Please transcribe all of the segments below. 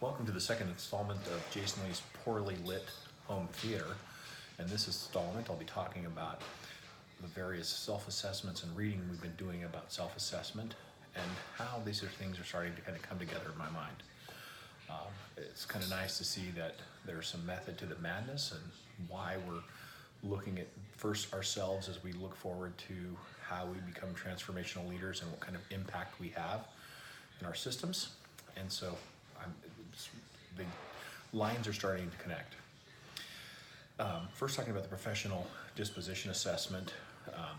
Welcome to the second installment of Jason Lee's Poorly Lit Home Theater. In this installment, I'll be talking about the various self-assessments and reading we've been doing about self-assessment and how these things are starting to kind of come together in my mind. It's kind of nice to see that there's some method to the madness and why we're looking at first ourselves as we look forward to how we become transformational leaders and what kind of impact we have in our systems. And so the lines are starting to connect. First, talking about the professional disposition assessment,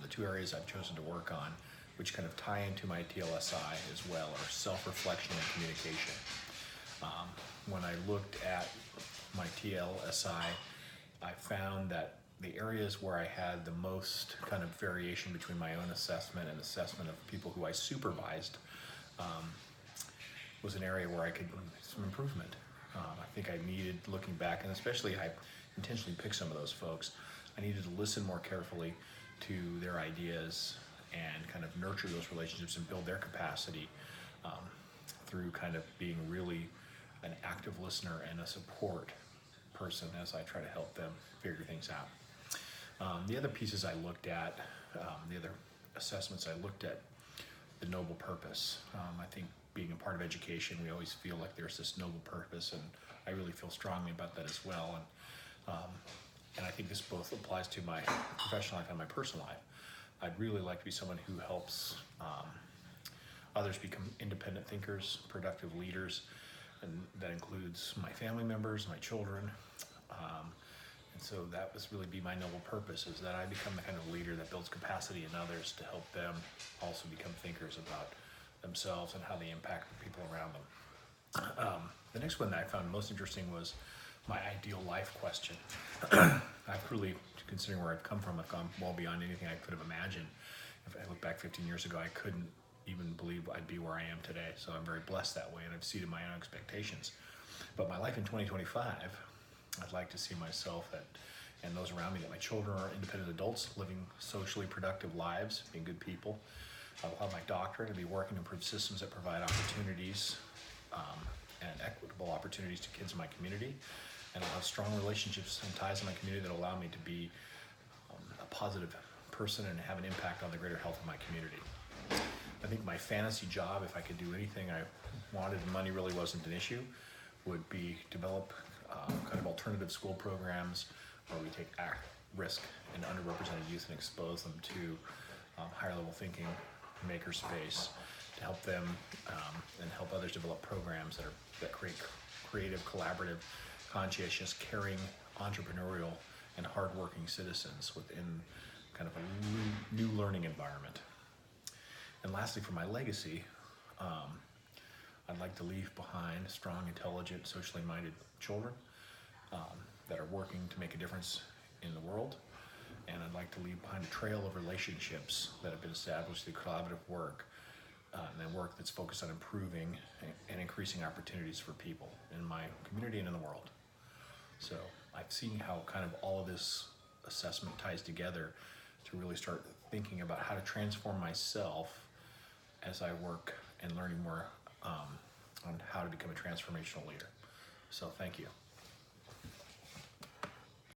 the two areas I've chosen to work on, which kind of tie into my TLSI as well, are self-reflection and communication. When I looked at my TLSI, I found that the areas where I had the most kind of variation between my own assessment and assessment of people who I supervised was an area where I could some improvement. I think I needed, looking back, and especially I intentionally picked some of those folks, I needed to listen more carefully to their ideas and kind of nurture those relationships and build their capacity through kind of being really an active listener and a support person as I try to help them figure things out. The other pieces I looked at, the other assessments I looked at, the noble purpose. I think being a part of education, we always feel like there's this noble purpose, and I really feel strongly about that as well. And I think this both applies to my professional life and my personal life. I'd really like to be someone who helps others become independent thinkers, productive leaders, and that includes my family members, my children. And so that was really be my noble purpose, is that I become the kind of leader that builds capacity in others to help them also become thinkers about themselves and how they impact the people around them. The next one that I found most interesting was my ideal life question. I've really, considering where I've come from, I've gone well beyond anything I could have imagined. If I look back 15 years ago, I couldn't even believe I'd be where I am today. So I'm very blessed that way, and I've exceeded my own expectations. But my life in 2025, I'd like to see myself and those around me, that my children are independent adults living socially productive lives, being good people. I'll have my doctorate and be working to improve systems that provide opportunities and equitable opportunities to kids in my community. And I'll have strong relationships and ties in my community that allow me to be a positive person and have an impact on the greater health of my community. I think my fantasy job, if I could do anything I wanted and money really wasn't an issue, would be develop kind of alternative school programs where we take risk and underrepresented youth and expose them to higher level thinking, makerspace, to help them and help others develop programs that create creative, collaborative, conscientious, caring, entrepreneurial, and hardworking citizens within kind of a new learning environment. And lastly, for my legacy, I'd like to leave behind strong, intelligent, socially minded children that are working to make a difference in the world. And I'd like to leave behind a trail of relationships that have been established through collaborative work and work that's focused on improving and increasing opportunities for people in my community and in the world. So I've seen how kind of all of this assessment ties together to really start thinking about how to transform myself as I work and learning more on how to become a transformational leader. So thank you.